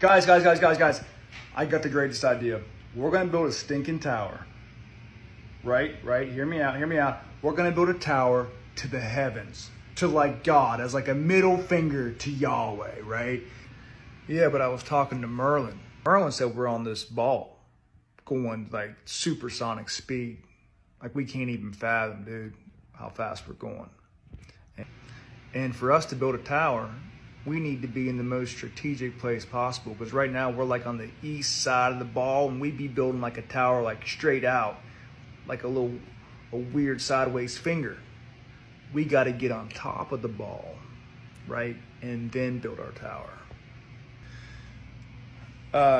Guys. I got the greatest idea. We're going to build a stinking tower. Right? Hear me out. We're going to build a tower to the heavens. To like God, as like a middle finger to Yahweh, right? Yeah, but I was talking to Merlin. Merlin said we're on this ball going like supersonic speed. Like we can't even fathom, dude, how fast we're going. And for us to build a tower, we need to be in the most strategic place possible, because right now we're like on the east side of the ball, and we'd be building like a tower like straight out, like a weird sideways finger. We got to get on top of the ball, right? And then build our tower.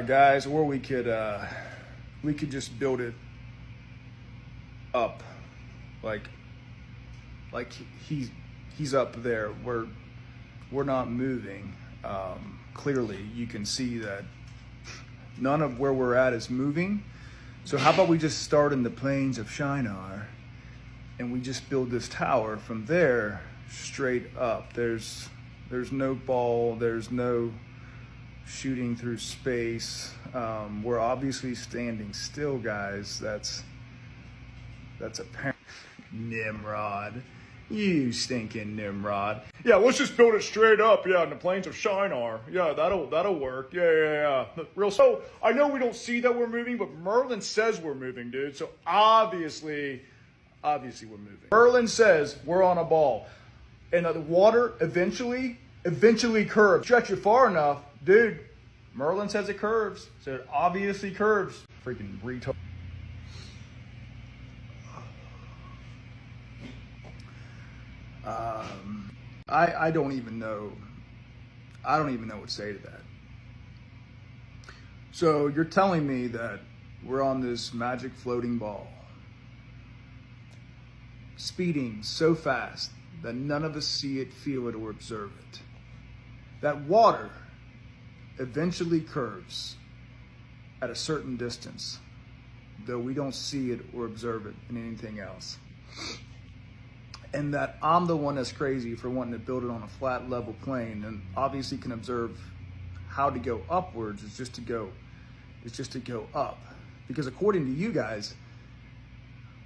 Guys, or we could just build it up, like he's up there. We're not moving. Clearly, you can see that none of where we're at is moving. So how about we just start in the plains of Shinar, and we just build this tower from there straight up. There's no ball. There's no shooting through space. We're obviously standing still, guys. That's apparent. Nimrod. You stinking Nimrod. Yeah, let's just build it straight up, yeah, in the plains of Shinar. Yeah, that'll work. Yeah. Real. So, I know we don't see that we're moving, but Merlin says we're moving, dude. So, obviously we're moving. Merlin says we're on a ball. And the water eventually curves. Stretch it far enough, dude. Merlin says it curves. So, it obviously curves. Freaking retard. I don't even know what to say to that. So you're telling me that we're on this magic floating ball, speeding so fast that none of us see it, feel it, or observe it. That water eventually curves at a certain distance, though we don't see it or observe it in anything else. And that I'm the one that's crazy for wanting to build it on a flat, level plane, and obviously can observe how to go upwards. It's just to go up. Because according to you guys,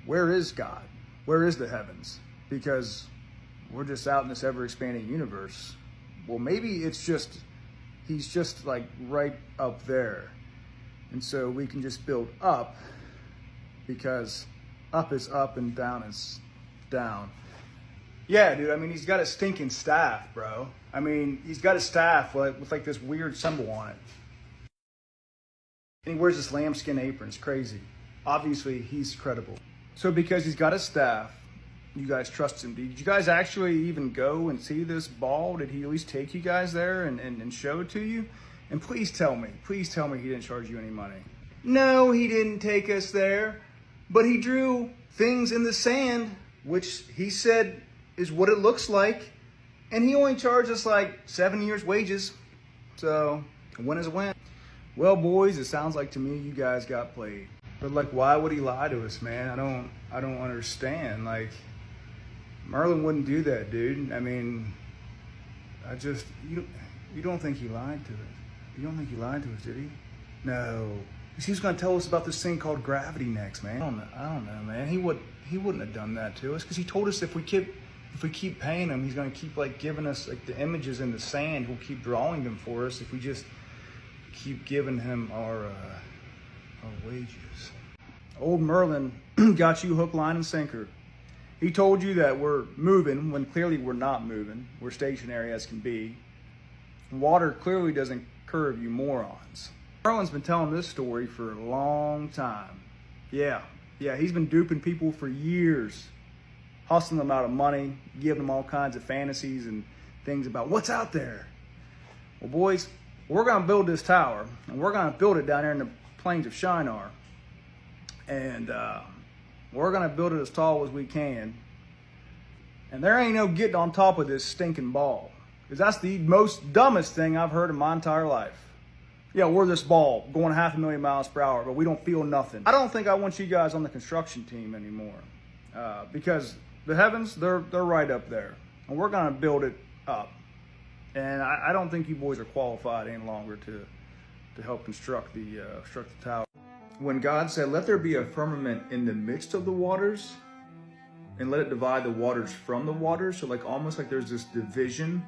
where is God? Where is the heavens? Because we're just out in this ever-expanding universe. Well, maybe it's just, he's just like right up there. And so we can just build up, because up is up and down is down. Yeah, dude, I mean, he's got a stinking staff, bro. I mean, he's got a staff with like this weird symbol on it. And he wears this lambskin apron. It's crazy. Obviously, he's credible. So because he's got a staff, you guys trust him. Did you guys actually even go and see this ball? Did he at least take you guys there and show it to you? And please tell me he didn't charge you any money. No, he didn't take us there. But he drew things in the sand, which he said is what it looks like, and he only charged us like 7 years wages. So a win is a win. Well, boys, it sounds like to me you guys got played. But like, why would he lie to us, man? I don't understand. Like, Merlin wouldn't do that, dude. I mean, you don't think he lied to us? You don't think he lied to us, did he? No. He was going to tell us about this thing called gravity next, man. I don't know, man. He wouldn't have done that to us, because he told us if we keep paying him, he's going to keep like giving us like the images in the sand. He'll keep drawing them for us if we just keep giving him our wages. Old Merlin got you hook, line, and sinker. He told you that we're moving when clearly we're not moving. We're stationary as can be. Water clearly doesn't curve, you morons. Merlin's been telling this story for a long time. Yeah, he's been duping people for years, hustling them out of money, giving them all kinds of fantasies and things about what's out there. Well, boys, we're going to build this tower, and we're going to build it down there in the plains of Shinar. And we're going to build it as tall as we can. And there ain't no getting on top of this stinking ball, because that's the most dumbest thing I've heard in my entire life. Yeah, we're this ball going 500,000 miles per hour, but we don't feel nothing. I don't think I want you guys on the construction team anymore, because the heavens, they're right up there, and we're going to build it up. And I don't think you boys are qualified any longer to help construct the tower. When God said, "Let there be a firmament in the midst of the waters, and let it divide the waters from the waters," so like almost like there's this division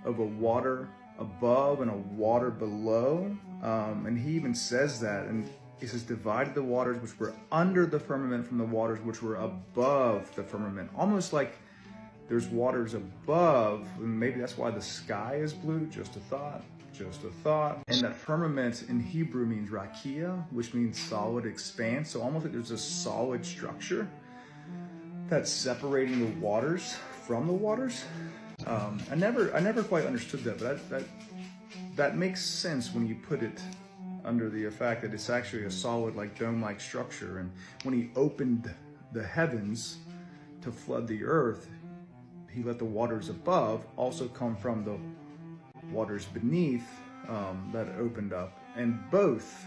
of a water above and a water below, and he even says that, and he says, "Divided the waters which were under the firmament from the waters which were above the firmament," almost like there's waters above, and maybe that's why the sky is blue. Just a thought. Just a thought. And that firmament in Hebrew means rakia, which means solid expanse. So almost like there's a solid structure that's separating the waters from the waters. I never quite understood that, but that makes sense when you put it under the fact that it's actually a solid, like dome-like structure. And when he opened the heavens to flood the earth, he let the waters above also come from the waters beneath that opened up, and both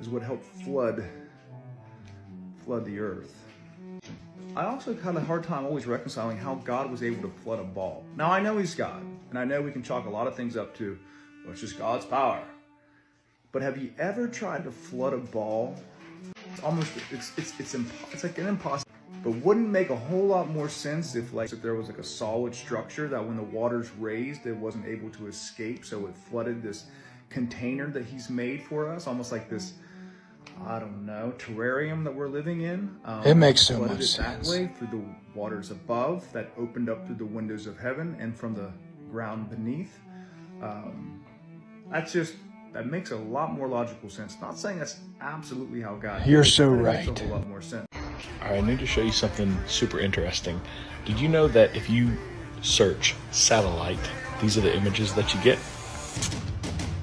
is what helped flood the earth. I also had a hard time always reconciling how God was able to flood a ball. Now I know he's God, and I know we can chalk a lot of things up to, well, it's just God's power. But have you ever tried to flood a ball? It's like an impossible. But wouldn't it make a whole lot more sense if there was like a solid structure that when the waters raised, it wasn't able to escape, so it flooded this container that he's made for us, almost like this, I don't know, terrarium that we're living in. It makes so much sense. That way through the waters above that opened up through the windows of heaven and from the ground beneath. That makes a lot more logical sense. Not saying that's absolutely how God. You're so right. Makes a whole lot more sense. All right, I need to show you something super interesting. Did you know that if you search satellite, these are the images that you get?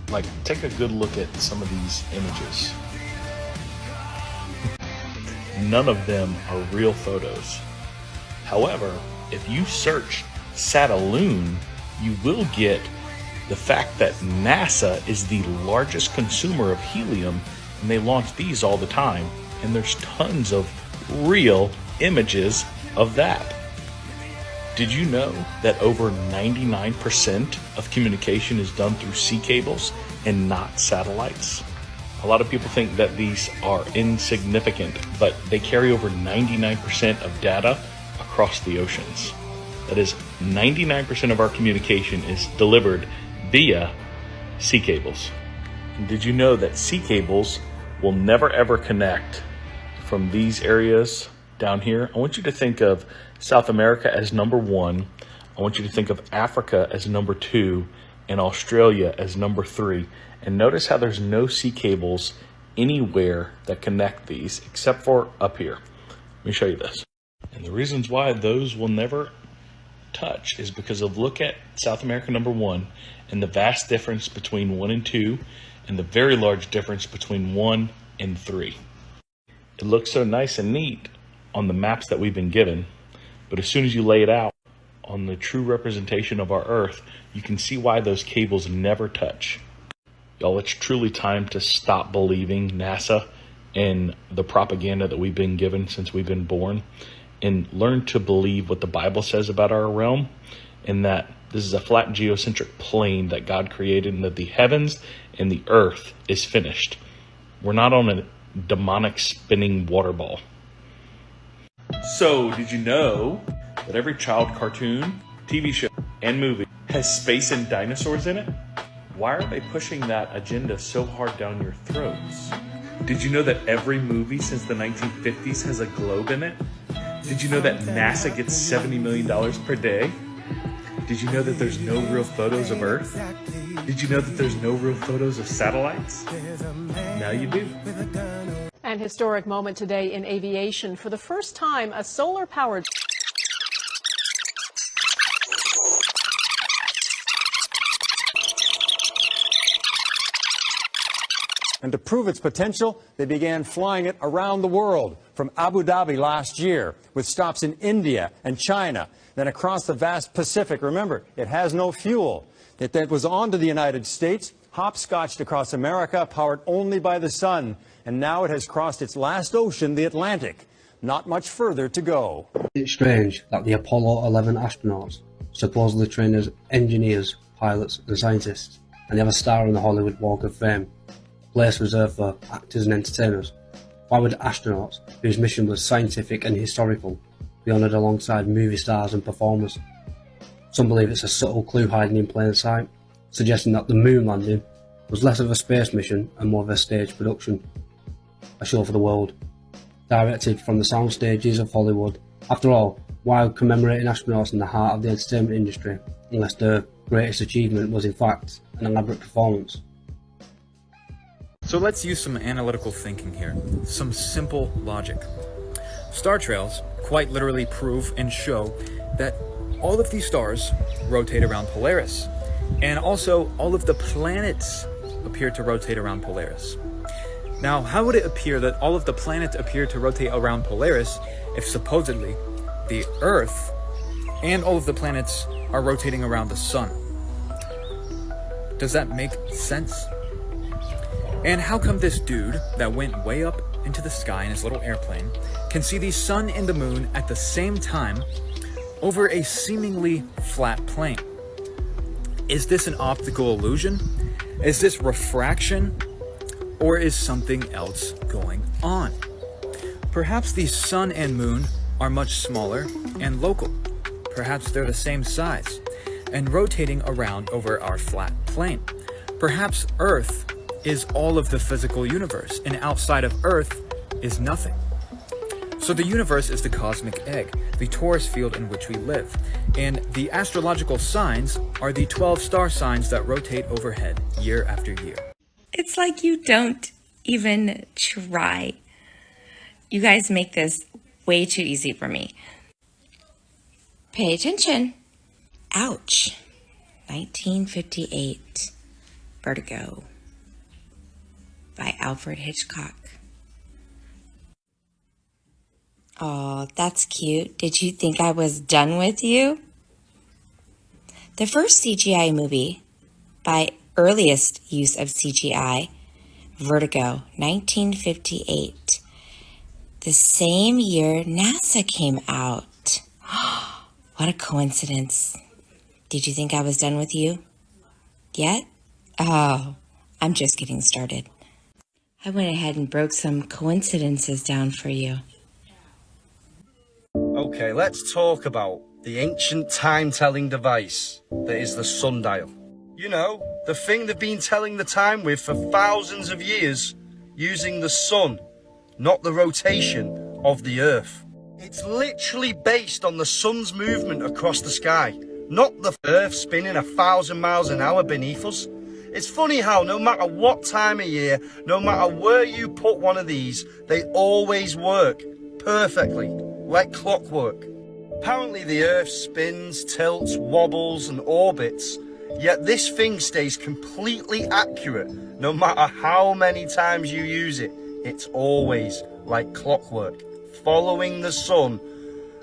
Like, take a good look at some of these images. None of them are real photos. However, if you search Sataloon, you will get the fact that NASA is the largest consumer of helium, and they launch these all the time, and there's tons of real images of that. Did you know that over 99% of communication is done through sea cables and not satellites? A lot of people think that these are insignificant, but they carry over 99% of data across the oceans. That is, 99% of our communication is delivered via sea cables. And did you know that sea cables will never ever connect from these areas down here? I want you to think of South America as number 1. I want you to think of Africa as number 2 and Australia as number 3. And notice how there's no sea cables anywhere that connect these except for up here. Let me show you this. And the reasons why those will never touch is because of, look at South America number 1 and the vast difference between 1 and 2 and the very large difference between 1 and 3. It looks so nice and neat on the maps that we've been given, but as soon as you lay it out on the true representation of our Earth, you can see why those cables never touch. Y'all, it's truly time to stop believing NASA and the propaganda that we've been given since we've been born, and learn to believe what the Bible says about our realm, and that this is a flat geocentric plane that God created, and that the heavens and the earth is finished. We're not on a demonic spinning water ball. So, did you know that every child cartoon, TV show, and movie has space and dinosaurs in it? Why are they pushing that agenda so hard down your throats? Did you know that every movie since the 1950s has a globe in it? Did you know that NASA gets $70 million per day? Did you know that there's no real photos of Earth? Did you know that there's no real photos of satellites? Now you do. An historic moment today in aviation. For the first time, a solar-powered And to prove its potential, they began flying it around the world, from Abu Dhabi last year, with stops in India and China, then across the vast Pacific. Remember, it has no fuel. It then was on to the United States, hopscotched across America, powered only by the sun, and now it has crossed its last ocean, the Atlantic. Not much further to go. It's strange that the Apollo 11 astronauts, supposedly trained as engineers, pilots and scientists, and they have a star on the Hollywood Walk of Fame, a place reserved for actors and entertainers, why would astronauts, whose mission was scientific and historical, be honoured alongside movie stars and performers? Some believe it's a subtle clue hiding in plain sight, suggesting that the moon landing was less of a space mission and more of a stage production. A show for the world, directed from the sound stages of Hollywood. After all, why commemorating astronauts in the heart of the entertainment industry, unless their greatest achievement was in fact an elaborate performance? So let's use some analytical thinking here, some simple logic. Star trails quite literally prove and show that all of these stars rotate around Polaris, and also all of the planets appear to rotate around Polaris. Now, how would it appear that all of the planets appear to rotate around Polaris if supposedly the Earth and all of the planets are rotating around the sun? Does that make sense? And how come this dude that went way up into the sky in his little airplane can see the sun and the moon at the same time over a seemingly flat plane? Is this an optical illusion? Is this refraction? Or is something else going on? Perhaps the sun and moon are much smaller and local. Perhaps they're the same size and rotating around over our flat plane. Perhaps Earth is all of the physical universe, and outside of Earth is nothing. So the universe is the cosmic egg, the torus field in which we live, and the astrological signs are the 12 star signs that rotate overhead year after year. It's like you don't even try. You guys make this way too easy for me. Pay attention. Ouch. 1958. Vertigo by Alfred Hitchcock. Oh, that's cute. Did you think I was done with you? The first CGI movie by earliest use of CGI, Vertigo, 1958. The same year NASA came out. What a coincidence. Did you think I was done with you? Yet? Oh, I'm just getting started. I went ahead and broke some coincidences down for you. Okay, let's talk about the ancient time-telling device that is the sundial. You know, the thing they've been telling the time with for thousands of years, using the sun, not the rotation of the Earth. It's literally based on the sun's movement across the sky, not the Earth spinning 1,000 miles an hour beneath us. It's funny how no matter what time of year, no matter where you put one of these, they always work perfectly, like clockwork. Apparently the Earth spins, tilts, wobbles and orbits, yet this thing stays completely accurate no matter how many times you use it. It's always like clockwork, following the sun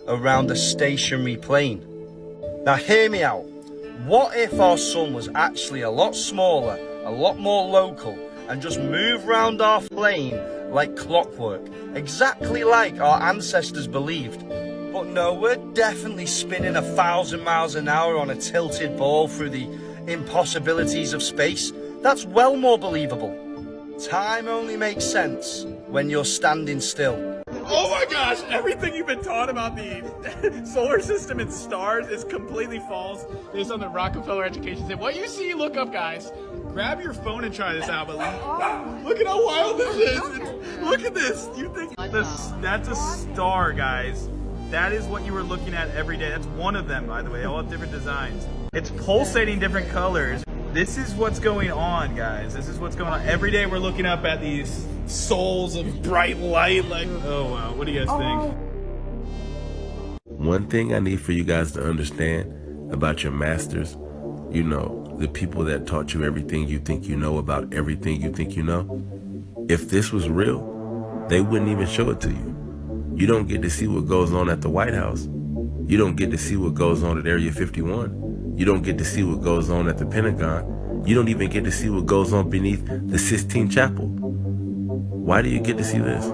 around a stationary plane. Now hear me out. What if our sun was actually a lot smaller, a lot more local, and just moved round our plane like clockwork, exactly like our ancestors believed? But no, we're definitely spinning 1,000 miles an hour on a tilted ball through the impossibilities of space. That's well more believable. Time only makes sense when you're standing still. Oh my gosh, everything you've been taught about the solar system and stars is completely false based on the Rockefeller education system. What you see, look up, guys. Grab your phone and try this out, but look at how wild this is. Look at this. You think that's a star, guys. That is what you were looking at every day. That's one of them, by the way. They all have different designs. It's pulsating different colors. This is what's going on, guys. This is what's going on. Every day we're looking up at these souls of bright light. Like, oh wow, what do you guys think? One thing I need for you guys to understand about your masters, you know, the people that taught you everything you think you know about everything you think you know, if this was real, they wouldn't even show it to you. You don't get to see what goes on at the White House. You don't get to see what goes on at Area 51. You don't get to see what goes on at the Pentagon. You don't even get to see what goes on beneath the Sistine Chapel. Why do you get to see this?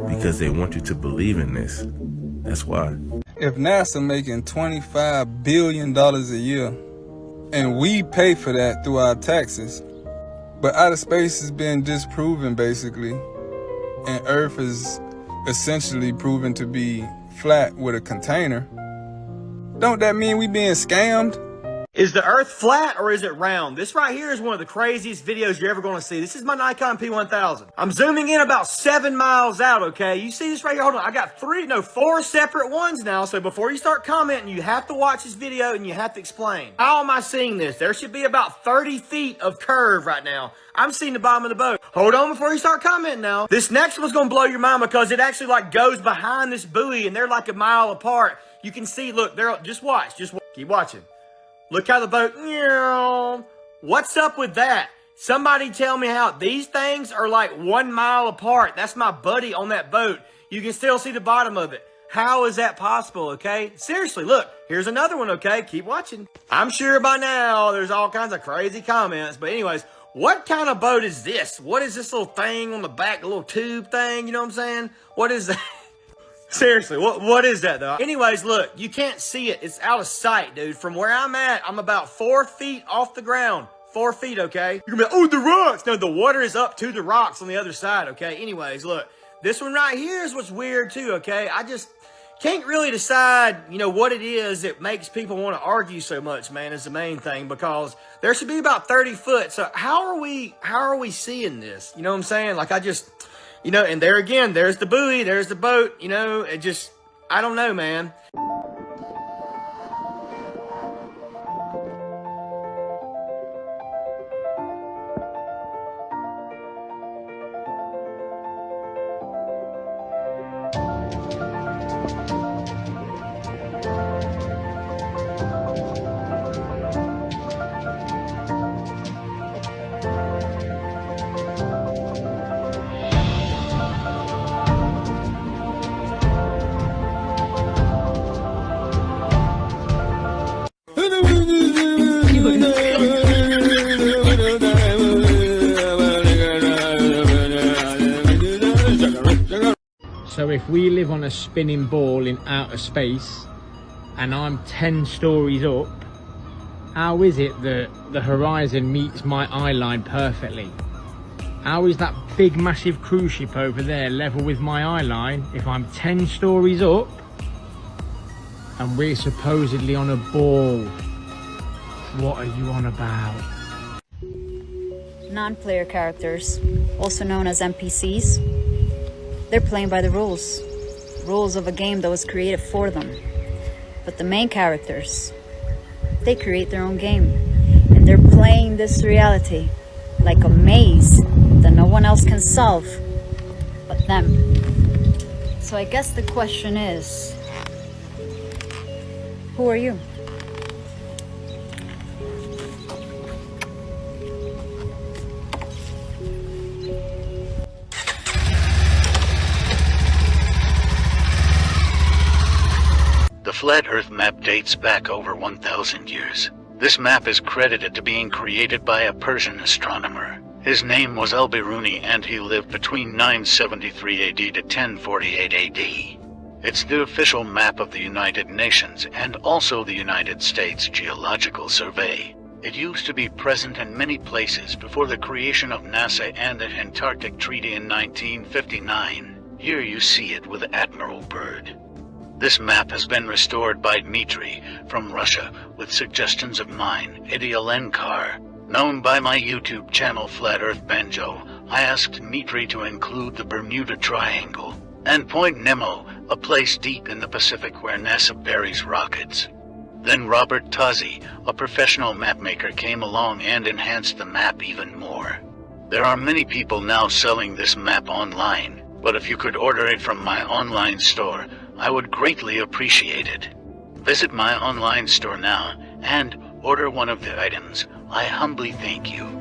Because they want you to believe in this. That's why. If NASA making $25 billion a year And we pay for that through our taxes. But outer space has been disproven, basically. And Earth is essentially proven to be flat with a container. Don't that mean we being scammed? Is the Earth flat or is it round? This right here is one of the craziest videos you're ever going to see. This is my Nikon P1000. I'm zooming in about 7 miles out, okay? You see this right here? Hold on. I got 4 separate ones now. So before you start commenting, you have to watch this video and you have to explain. How am I seeing this? There should be about 30 feet of curve right now. I'm seeing the bottom of the boat. Hold on before you start commenting now. This next one's going to blow your mind because it actually like goes behind this buoy and they're like a mile apart. You can see, look, just watch. Keep watching. Look how the boat, what's up with that? Somebody tell me how these things are like 1 mile apart. That's my buddy on that boat. You can still see the bottom of it. How is that possible, okay? Seriously, look, here's another one, okay? Keep watching. I'm sure by now there's all kinds of crazy comments, but anyways, what kind of boat is this? What is this little thing on the back, a little tube thing, you know what I'm saying? What is that? Seriously, what is that though? Anyways, look, you can't see it. It's out of sight, dude. From where I'm at, I'm about 4 feet off the ground. 4 feet, okay? You're gonna be like, oh, the rocks. No, the water is up to the rocks on the other side, okay? Anyways, look, this one right here is what's weird too, okay? I just can't really decide, what it is that makes people want to argue so much, man, is the main thing, because there should be about 30 foot. So how are we seeing this? You know what I'm saying? Like and there again, there's the buoy, there's the boat, I don't know, man. So if we live on a spinning ball in outer space and I'm 10 stories up, how is it that the horizon meets my eye line perfectly? How is that big massive cruise ship over there level with my eye line if I'm 10 stories up and we're supposedly on a ball? What are you on about? Non-player characters, also known as NPCs, they're playing by the rules of a game that was created for them. But the main characters, they create their own game, and they're playing this reality like a maze that no one else can solve but them. So I guess the question is, who are you? The Flat Earth map dates back over 1,000 years. This map is credited to being created by a Persian astronomer. His name was Al-Biruni and he lived between 973 AD to 1048 AD. It's the official map of the United Nations and also the United States Geological Survey. It used to be present in many places before the creation of NASA and the Antarctic Treaty in 1959. Here you see it with Admiral Byrd. This map has been restored by Dmitry from Russia with suggestions of mine, Idialenkar. Known by my YouTube channel Flat Earth Banjo, I asked Dmitry to include the Bermuda Triangle and Point Nemo, a place deep in the Pacific where NASA buries rockets. Then Robert Tozzi, a professional mapmaker, came along and enhanced the map even more. There are many people now selling this map online, but if you could order it from my online store, I would greatly appreciate it. Visit my online store now and order one of the items. I humbly thank you.